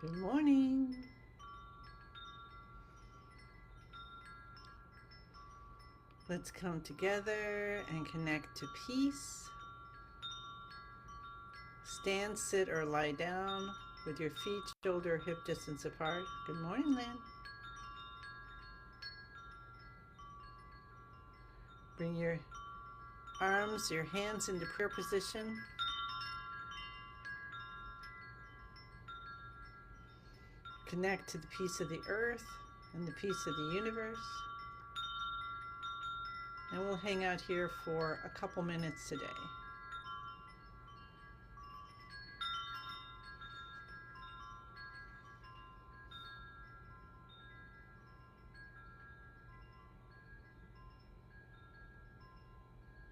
Good morning. Let's come together and connect to peace. Stand, sit, or lie down with your feet shoulder hip distance apart. Good morning, Lynn. Bring your arms, your hands into prayer position. Connect to the peace of the earth and the peace of the universe. And we'll hang out here for a couple minutes today.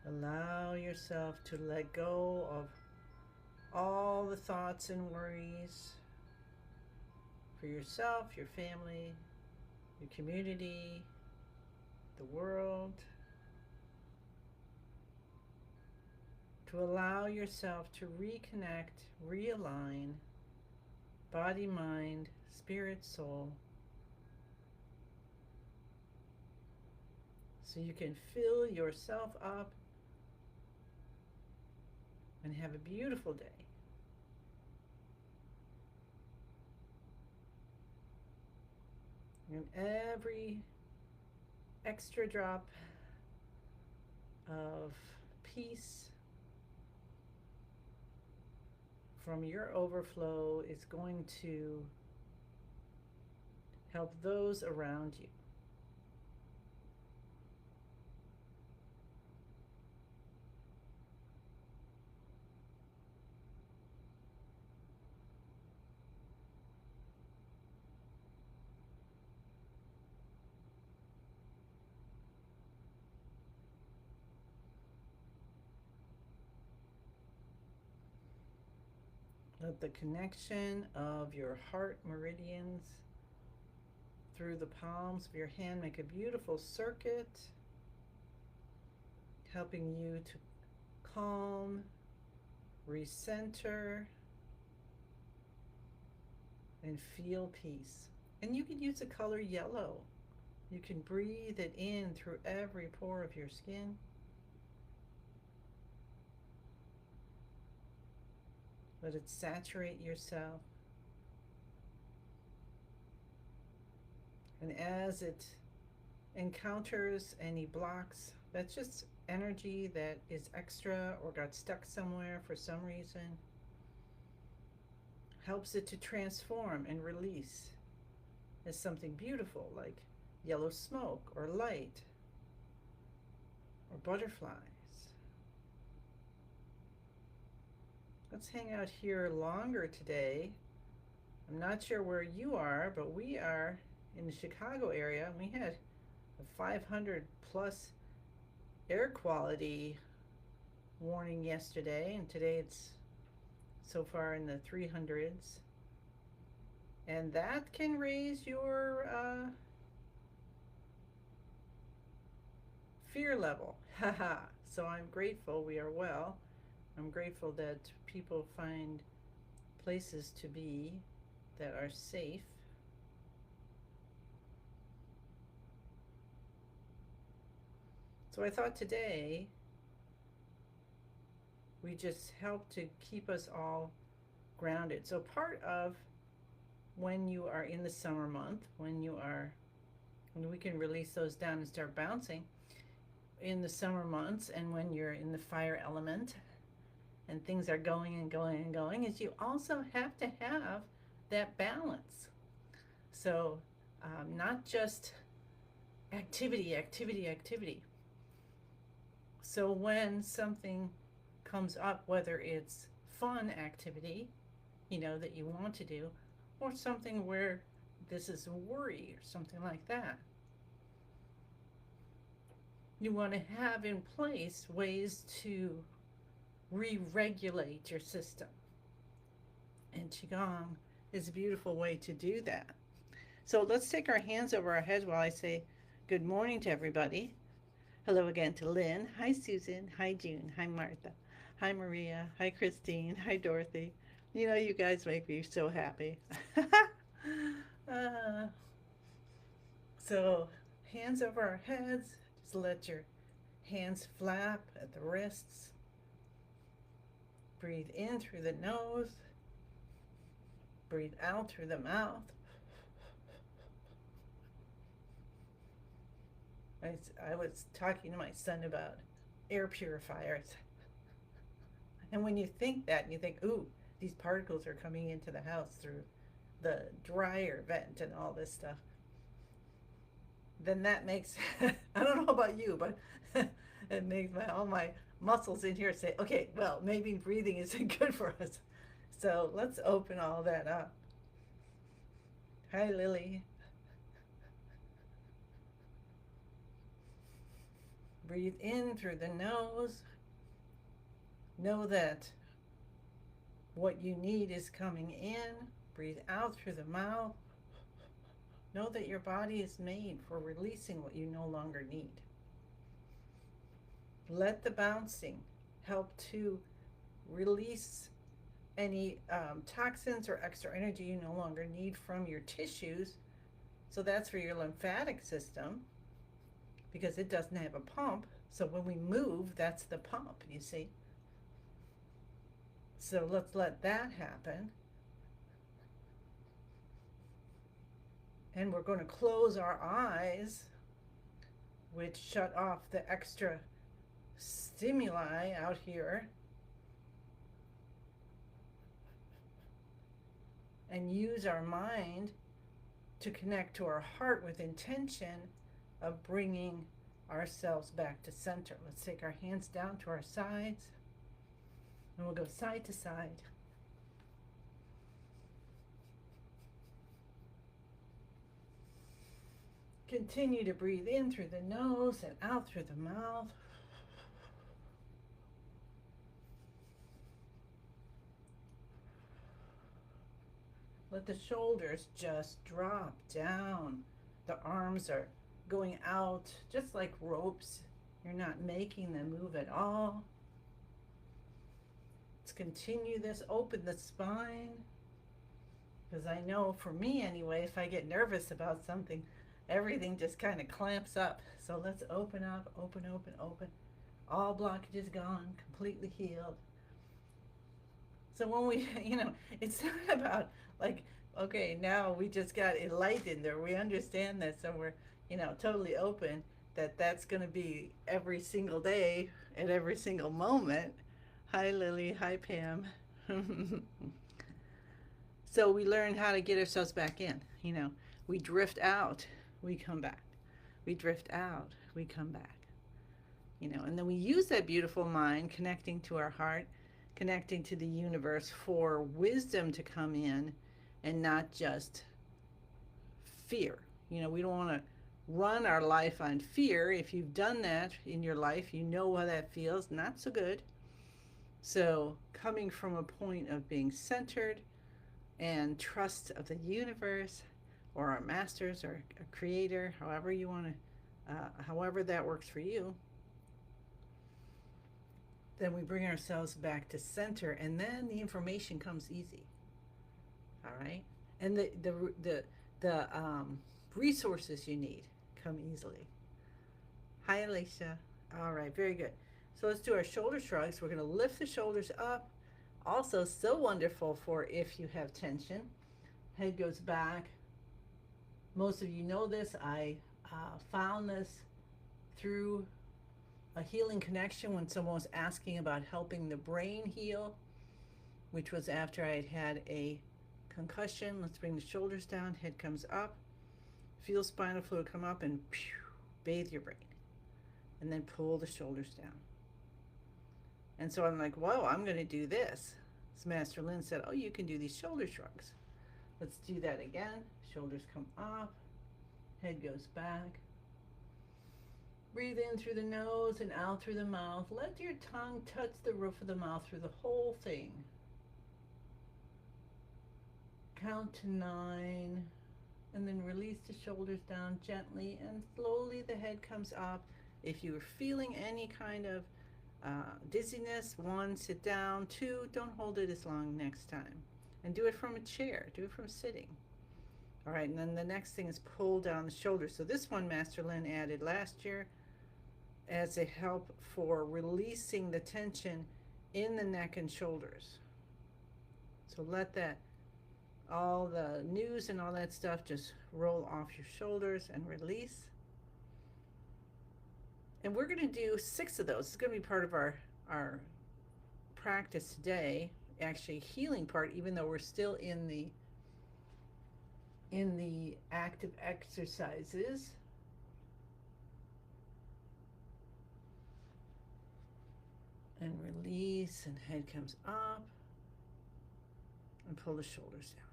Allow yourself to let go of all the thoughts and worries for yourself, your family, your community, the world. To allow yourself to reconnect, realign, body, mind, spirit, soul, so you can fill yourself up and have a beautiful day. And every extra drop of peace from your overflow is going to help those around you. Let the connection of your heart meridians through the palms of your hand make a beautiful circuit, helping you to calm, recenter, and feel peace. And you can use the color yellow. You can breathe it in through every pore of your skin. Let it saturate yourself. And as it encounters any blocks, that's just energy that is extra or got stuck somewhere for some reason, helps it to transform and release as something beautiful like yellow smoke or light or butterflies. Let's hang out here longer today. I'm not sure where you are, but we are in the Chicago area. We had a 500 plus air quality warning yesterday, and today it's so far in the 300s. And that can raise your fear level. Haha. So I'm grateful we are well. I'm grateful that people find places to be that are safe. So I thought today we just help to keep us all grounded. So part of when you are in the summer month, when we can release those down and start bouncing in the summer months, and when you're in the fire element and things are going and going and going, is you also have to have that balance. So not just activity, activity, activity. So when something comes up, whether it's fun activity, that you want to do, or something where this is worry or something like that, you want to have in place ways to re-regulate your system. And Qigong is a beautiful way to do that. So let's take our hands over our heads while I say good morning to everybody. Hello again to Lynn. Hi, Susan. Hi, June. Hi, Martha. Hi, Maria. Hi, Christine. Hi, Dorothy. You know, you guys make me so happy. uh, so, hands over our heads. Just let your hands flap at the wrists. Breathe in through the nose. Breathe out through the mouth. I was talking to my son about air purifiers. And when you think that, you think, ooh, these particles are coming into the house through the dryer vent and all this stuff. Then that makes, I don't know about you, but it makes all my muscles in here say, okay, well, maybe breathing isn't good for us. So let's open all that up. Hi, Lily. Breathe in through the nose. Know that what you need is coming in. Breathe out through the mouth. Know that your body is made for releasing what you no longer need. Let the bouncing help to release any toxins or extra energy you no longer need from your tissues. So that's for your lymphatic system, because it doesn't have a pump. So when we move, that's the pump, you see. So let's let that happen. And we're going to close our eyes, which shut off the extra stimuli out here, and use our mind to connect to our heart with intention of bringing ourselves back to center. Let's take our hands down to our sides, and we'll go side to side. Continue to breathe in through the nose and out through the mouth. Let the shoulders just drop down. The arms are going out just like ropes. You're not making them move at all. Let's continue this. Open the spine. Because I know for me anyway, if I get nervous about something, everything just kind of clamps up. So let's open up, open, open, open. All blockages gone, completely healed. So when we, it's not about like, okay, now we just got enlightened, or we understand this, and we're, totally open, that's going to be every single day at every single moment. Hi, Lily. Hi, Pam. So we learn how to get ourselves back in. We drift out, we come back. We drift out, we come back. And then we use that beautiful mind connecting to our heart, connecting to the universe for wisdom to come in, and not just fear. We don't want to run our life on fear. If you've done that in your life, you know how that feels. Not so good. So coming from a point of being centered and trust of the universe, or our masters, or a creator, however you want to, however that works for you, then we bring ourselves back to center, and then the information comes easy. All right, and the resources you need come easily. Hi, Alicia. All right, very good. So let's do our shoulder shrugs. We're going to lift the shoulders up. Also, so wonderful for if you have tension. Head goes back. Most of you know this. I found this through a healing connection when someone was asking about helping the brain heal, which was after I had had a concussion. Let's bring the shoulders down. Head comes up. Feel spinal fluid come up and bathe your brain. And then pull the shoulders down. And so I'm like, whoa, I'm going to do this. So Master Lynn said, oh, you can do these shoulder shrugs. Let's do that again. Shoulders come up. Head goes back. Breathe in through the nose and out through the mouth. Let your tongue touch the roof of the mouth through the whole thing. Count to 9. And then release the shoulders down gently, and slowly the head comes up. If you're feeling any kind of Dizziness, 1, sit down. 2, don't hold it as long next time. And do it from a chair, do it from sitting. All right, and then the next thing is pull down the shoulders. So this one Master Lin added last year as a help for releasing the tension in the neck and shoulders. So let that, all the news and all that stuff just roll off your shoulders and release. And we're going to do 6 of those. It's going to be part of our practice today, actually healing part, even though we're still in the active exercises. And release, and head comes up, and pull the shoulders down.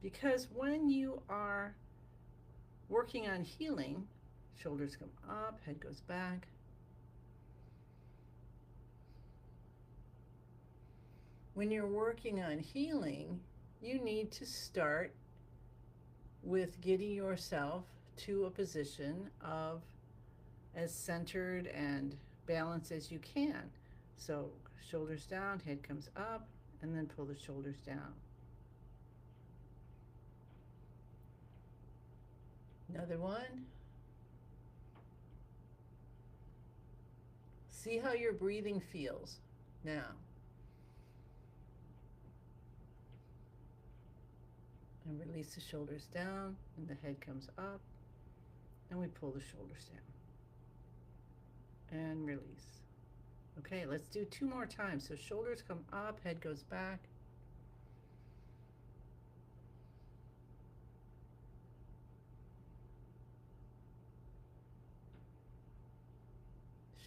Because when you are working on healing, shoulders come up, head goes back. When you're working on healing, you need to start with getting yourself to a position of as centered and balanced as you can. So shoulders down, head comes up, and then pull the shoulders down. Another one. See how your breathing feels now. And release the shoulders down, and the head comes up, and we pull the shoulders down. And release. Okay, let's do 2 more times. So shoulders come up, head goes back.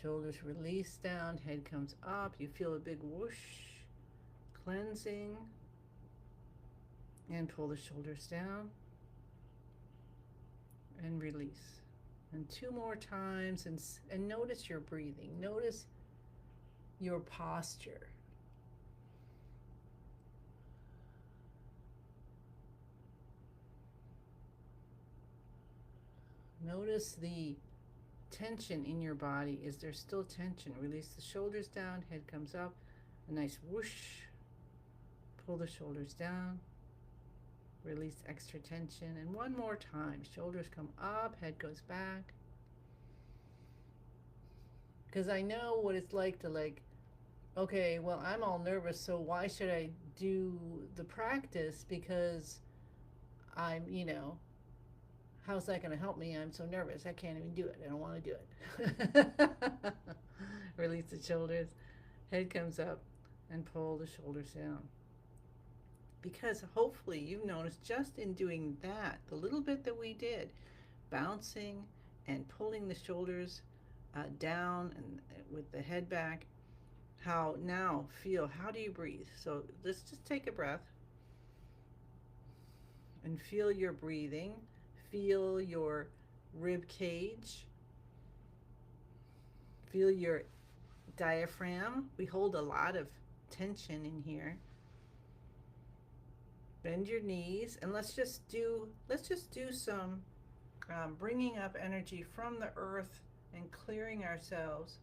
Shoulders release down, head comes up. You feel a big whoosh, cleansing. And pull the shoulders down. And release. And 2 more times, and notice your breathing. Notice your posture. Notice the tension in your body. Is there still tension? Release the shoulders down, head comes up, a nice whoosh. Pull the shoulders down. Release extra tension. And 1 more time. Shoulders come up, head goes back. Because I know what it's like to okay, well, I'm all nervous, so why should I do the practice? Because I'm, how's that going to help me? I'm so nervous. I can't even do it. I don't want to do it. Release the shoulders. Head comes up and pull the shoulders down. Because hopefully you've noticed just in doing that, the little bit that we did, bouncing and pulling the shoulders down and with the head back, how do you breathe? So let's just take a breath and feel your breathing. Feel your rib cage. Feel your diaphragm. We hold a lot of tension in here. Bend your knees, and let's just do some bringing up energy from the earth and clearing ourselves.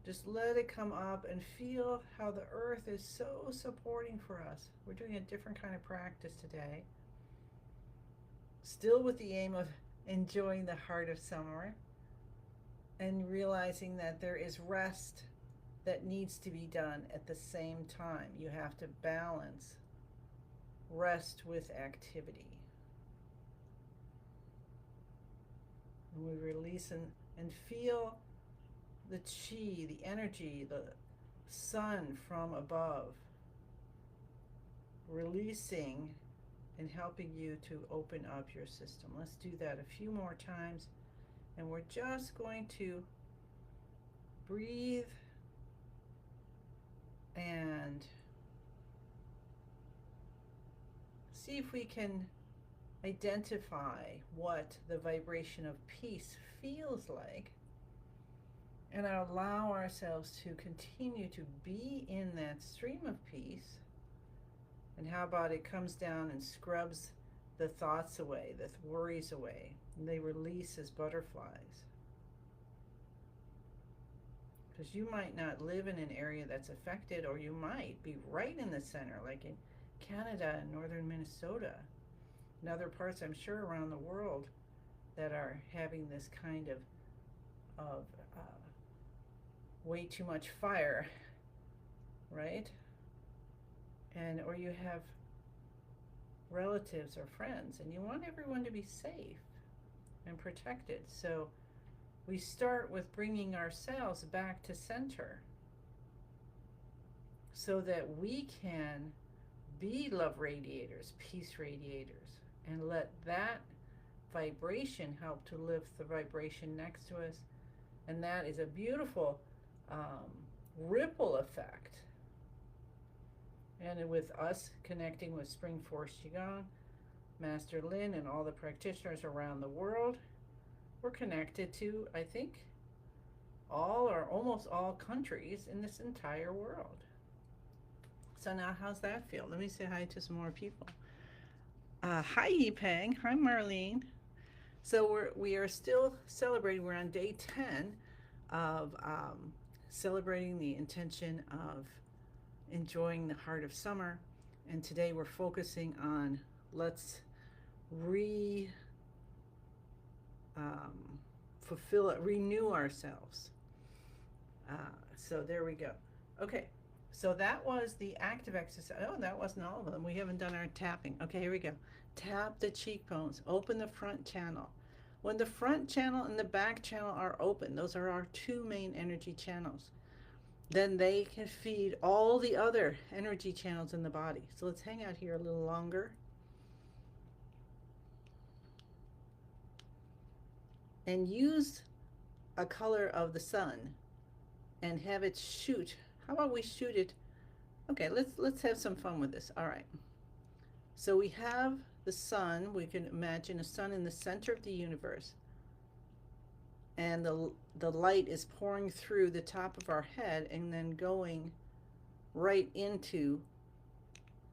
Just let it come up and feel how the earth is so supporting for us. We're doing a different kind of practice today. Still with the aim of enjoying the heart of summer and realizing that there is rest that needs to be done at the same time. You have to balance rest with activity. And we release and feel the chi, the energy, the sun from above, releasing and helping you to open up your system. Let's do that a few more times. And we're just going to breathe and see if we can identify what the vibration of peace feels like, and allow ourselves to continue to be in that stream of peace. And how about it comes down and scrubs the thoughts away, the worries away, and they release as butterflies. because you might not live in an area that's affected, or you might be right in the center, like in Canada and northern Minnesota and other parts, I'm sure, around the world that are having this kind of way too much fire, right? And or you have relatives or friends, and you want everyone to be safe and protected. So we start with bringing ourselves back to center so that we can be love radiators, peace radiators, and let that vibration help to lift the vibration next to us. And that is a beautiful ripple effect. And with us connecting with Spring Force Qigong, Master Lin, and all the practitioners around the world, we're connected to, I think, all or almost all countries in this entire world. So now how's that feel? Let me say hi to some more people. Hi Yipeng, hi Marlene. So we are still celebrating, we're on day 10 of celebrating the intention of enjoying the heart of summer. And today we're focusing on let's renew ourselves. So there we go. Okay, so that was the active exercise. Oh, that wasn't all of them. We haven't done our tapping. Okay, here we go. Tap the cheekbones, open the front channel. When the front channel and the back channel are open, those are our two main energy channels, then they can feed all the other energy channels in the body. So let's hang out here a little longer. And use a color of the sun and have it shoot. How about we shoot it? Okay, let's have some fun with this. All right. So we have the sun. We can imagine a sun in the center of the universe. And the light is pouring through the top of our head and then going right into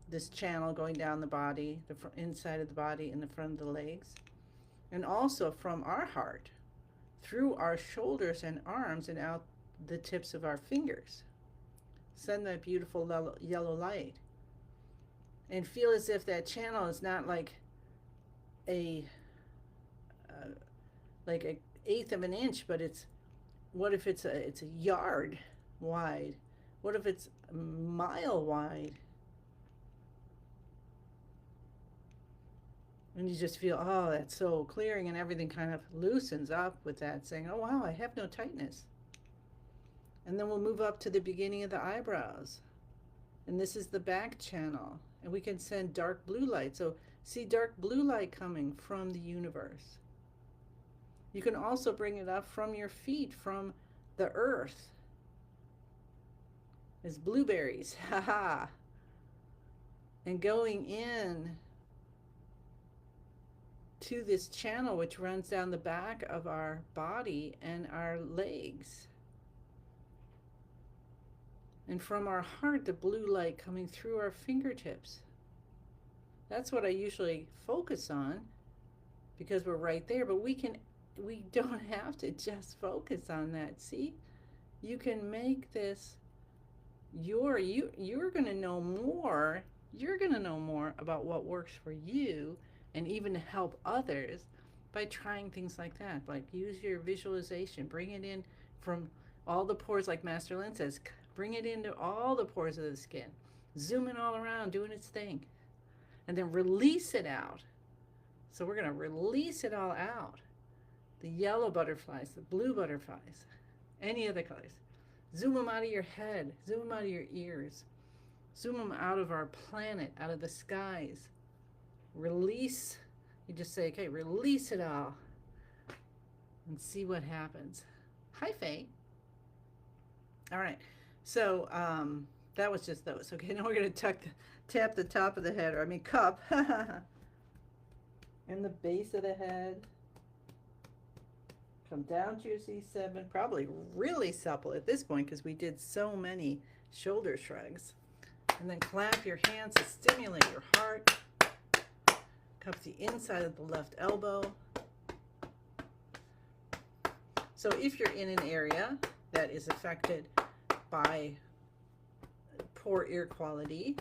this channel, going down the body, the inside of the body, in the front of the legs. And also from our heart, through our shoulders and arms and out the tips of our fingers. Send that beautiful yellow light. And feel as if that channel is not like an eighth of an inch, but it's, what if it's a yard wide? What if it's a mile wide? And you just feel, oh, that's so clearing, and everything kind of loosens up with that, saying, oh, wow, I have no tightness. And then we'll move up to the beginning of the eyebrows. And this is the back channel. And we can send dark blue light. So see dark blue light coming from the universe. You can also bring it up from your feet, from the earth. As blueberries, haha. And going in to this channel which runs down the back of our body and our legs. And from our heart, the blue light coming through our fingertips. That's what I usually focus on because we're right there, but we don't have to just focus on that. See, you can make this you're going to know more. You're going to know more about what works for you, and even help others by trying things like that. Like use your visualization, bring it in from all the pores, like Master Lin says, bring it into all the pores of the skin, zoom it all around, doing its thing, and then release it out. So we're going to release it all out. The yellow butterflies, the blue butterflies, any of the colors. Zoom them out of your head, zoom them out of your ears, zoom them out of our planet, out of the skies. Release, you just say, okay, release it all and see what happens. Hi, Faye. All right, so that was just those. Okay, now we're going to tap the top of the head, or I mean cup, and the base of the head. Come down to your C7, probably really supple at this point because we did so many shoulder shrugs. And then clap your hands to stimulate your heart. Cup the inside of the left elbow. So if you're in an area that is affected by poor ear quality,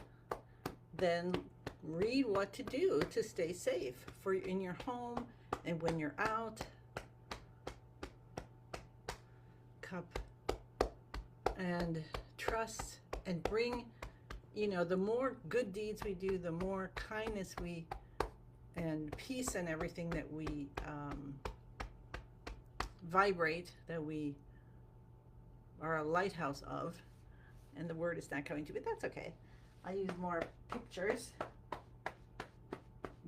then read what to do to stay safe for in your home and when you're out. Cup. And trust, and bring, the more good deeds we do, the more kindness we and peace and everything that we vibrate, that we are a lighthouse of. And the word is not coming to me, that's okay. I use more pictures.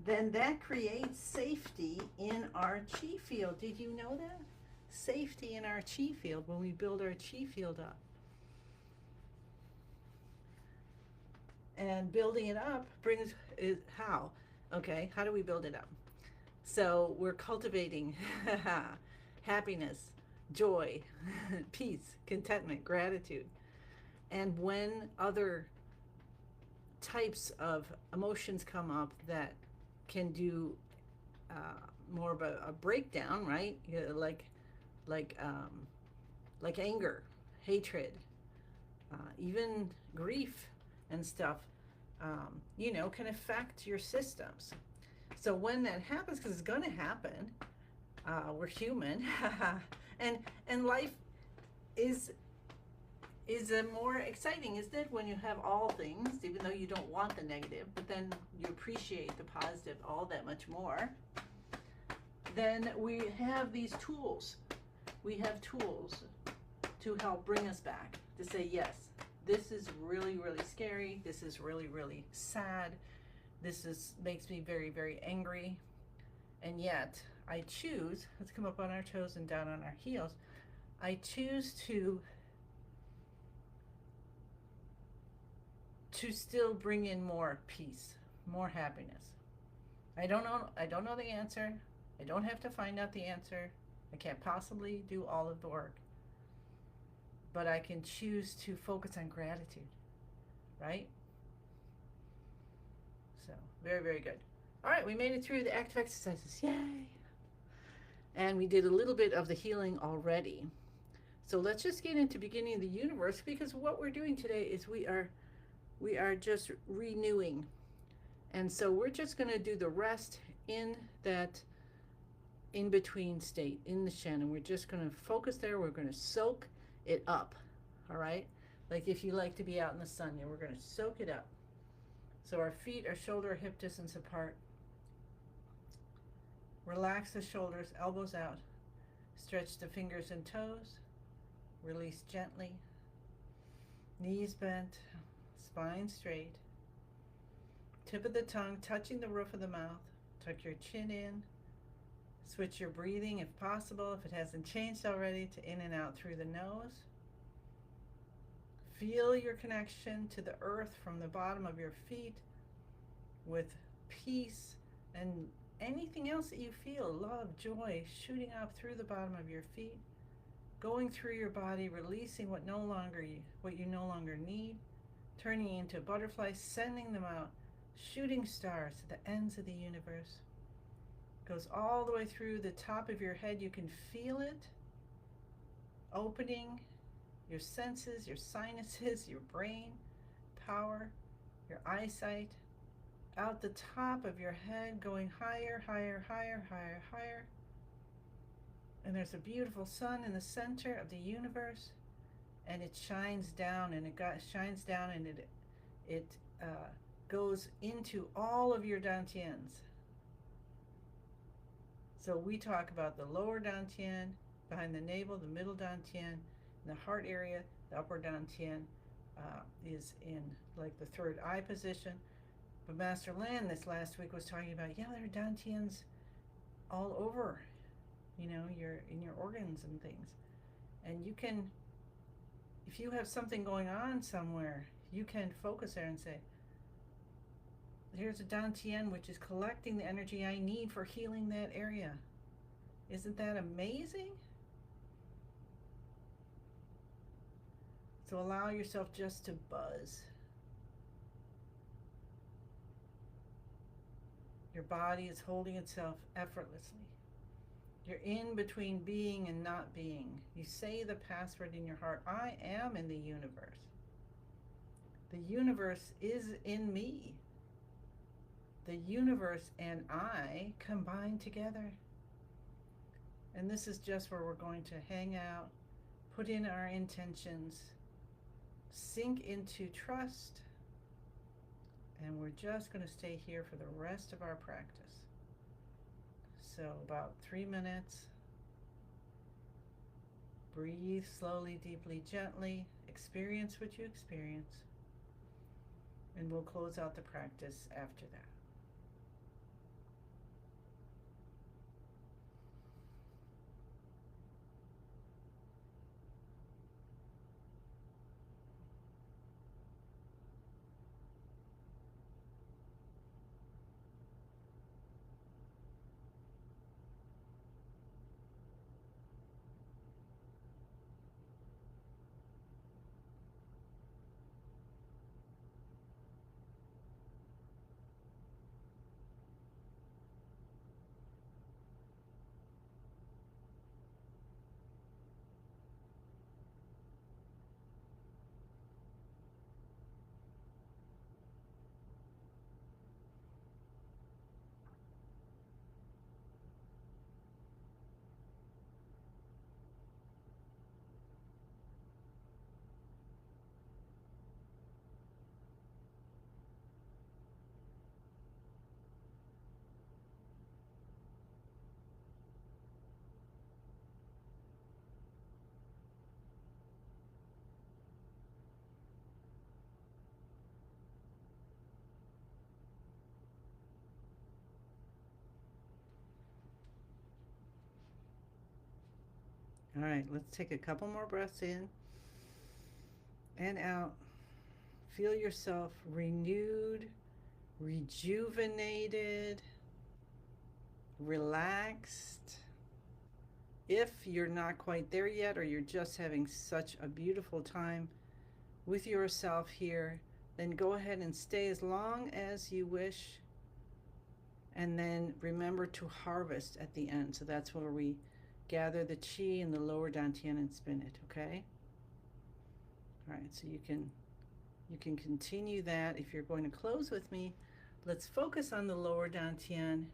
Then that creates safety in our chi field. Did you know that? Safety in our chi field when we build our chi field up. And building it up brings how? Okay, how do we build it up? So we're cultivating happiness, joy, peace, contentment, gratitude. And when other types of emotions come up that can do more of a breakdown, right? Like anger, hatred, even grief and stuff, can affect your systems. So when that happens, because it's going to happen, we're human, and life is more exciting, isn't it? When you have all things, even though you don't want the negative, but then you appreciate the positive all that much more. Then we have these tools. We have tools to help bring us back, to say, yes, this is really, really scary. This is really, really sad. Makes me very, very angry. And yet I choose, let's come up on our toes and down on our heels. I choose to still bring in more peace, more happiness. I don't know the answer. I don't have to find out the answer. I can't possibly do all of the work. But I can choose to focus on gratitude, right? So, very, very good. All right, we made it through the active exercises. Yay! And we did a little bit of the healing already. So let's just get into beginning of the universe, because what we're doing today is we are just renewing. And so we're just going to do the rest in that in-between state, in the Shen. We're just going to focus there. We're going to soak it up, all right? Like if you like to be out in the sun, we're going to soak it up. So our feet are shoulder, hip distance apart. Relax the shoulders, elbows out. Stretch the fingers and toes. Release gently. Knees bent, spine straight. Tip of the tongue touching the roof of the mouth. Tuck your chin in. Switch your breathing, if possible, if it hasn't changed already, to in and out through the nose. Feel your connection to the earth from the bottom of your feet with peace and anything else that you feel, love, joy, shooting up through the bottom of your feet, going through your body, releasing what you no longer need, turning into butterflies, sending them out, shooting stars to the ends of the universe. Goes all the way through the top of your head. You can feel it opening your senses, your sinuses, your brain, power, your eyesight, out the top of your head, going higher, higher, higher, higher, higher. And there's a beautiful sun in the center of the universe, and it shines down, and it goes into all of your dantians. So we talk about the lower dantian, behind the navel, the middle dantian, in the heart area. The upper dantian is in like the third eye position. But Master Lan this last week was talking about, there are dantians all over, in your organs and things. And you can, if you have something going on somewhere, you can focus there and say, here's a dantian which is collecting the energy I need for healing that area. Isn't that amazing? So allow yourself just to buzz. Your body is holding itself effortlessly. You're in between being and not being. You say the password in your heart, I am in the universe. The universe is in me. The universe and I combine together. And this is just where we're going to hang out, put in our intentions, sink into trust, and we're just going to stay here for the rest of our practice. So about 3 minutes. Breathe slowly, deeply, gently. Experience what you experience. And we'll close out the practice after that. All right, let's take a couple more breaths in and out. Feel yourself renewed, rejuvenated, relaxed. If you're not quite there yet, or you're just having such a beautiful time with yourself here, then go ahead and stay as long as you wish. And then remember to harvest at the end. So that's where we gather the chi in the lower dantian and spin it, okay? All right, so you can continue that. If you're going to close with me, let's focus on the lower dantian.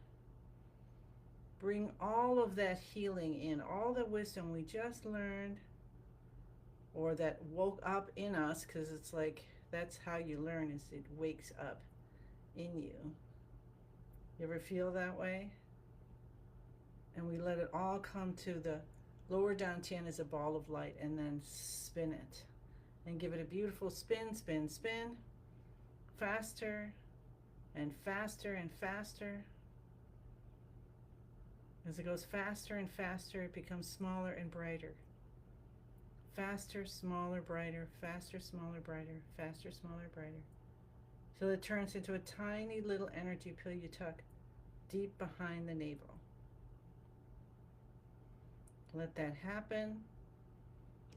Bring all of that healing in, all the wisdom we just learned, or that woke up in us, because it's like that's how you learn, is it wakes up in you. You ever feel that way? And we let it all come to the lower dantian as a ball of light, and then spin it. And give it a beautiful spin, spin, spin. Faster and faster and faster. As it goes faster and faster, it becomes smaller and brighter. Faster, smaller, brighter, faster, smaller, brighter, faster, smaller, brighter. Till it turns into a tiny little energy pill you tuck deep behind the navel. Let that happen.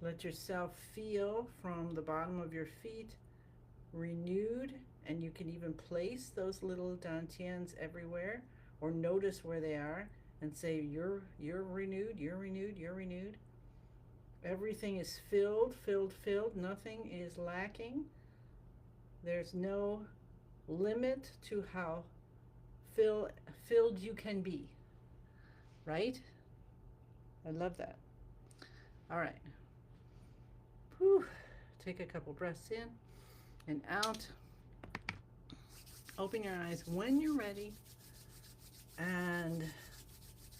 Let yourself feel from the bottom of your feet renewed, and you can even place those little dantians everywhere, or notice where they are and say, you're renewed, you're renewed, you're renewed. Everything is filled, filled, filled. Nothing is lacking. There's no limit to how filled you can be, right? I love that. All right. Whew. Take a couple breaths in and out. Open your eyes when you're ready and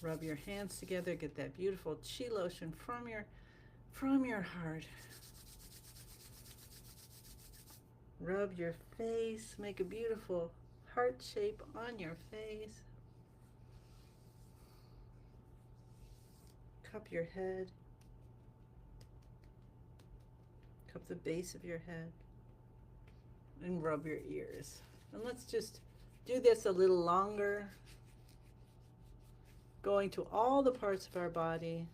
rub your hands together. Get that beautiful chi lotion from your heart. Rub your face. Make a beautiful heart shape on your face. Cup your head. Cup the base of your head. And rub your ears. And let's just do this a little longer. Going to all the parts of our body.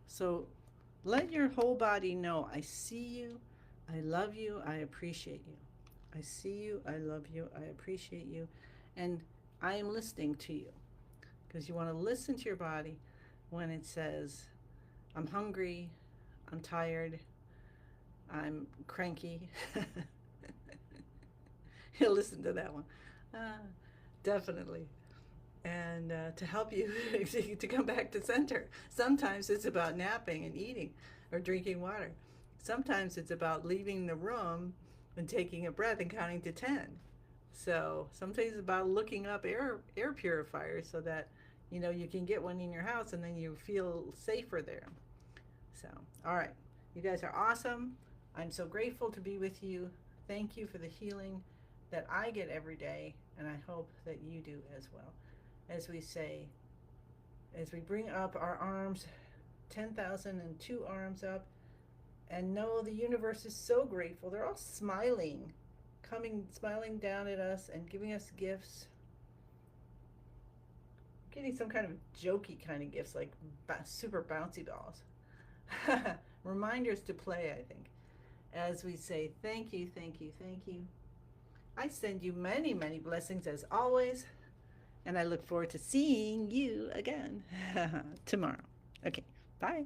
So let your whole body know, I see you, I love you, I appreciate you. I see you. I love you. I appreciate you. And I am listening to you because you want to listen to your body when it says, I'm hungry, I'm tired, I'm cranky. You'll listen to that one. Uh, Definitely. And to help you to come back to center. Sometimes it's about napping and eating or drinking water. Sometimes it's about leaving the room and taking a breath and counting to 10. So sometimes it's about looking up air purifiers so that you can get one in your house and then you feel safer there. So, all right. You guys are awesome. I'm so grateful to be with you. Thank you for the healing that I get every day, and I hope that you do as well. As we say, as we bring up our arms, 10,002 arms up, and know the universe is so grateful. They're all smiling, smiling down at us and giving us gifts. Getting some kind of jokey kind of gifts like super bouncy balls. Reminders to play, I think. As we say, thank you, thank you, thank you. I send you many, many blessings as always. And I look forward to seeing you again tomorrow. Okay, bye.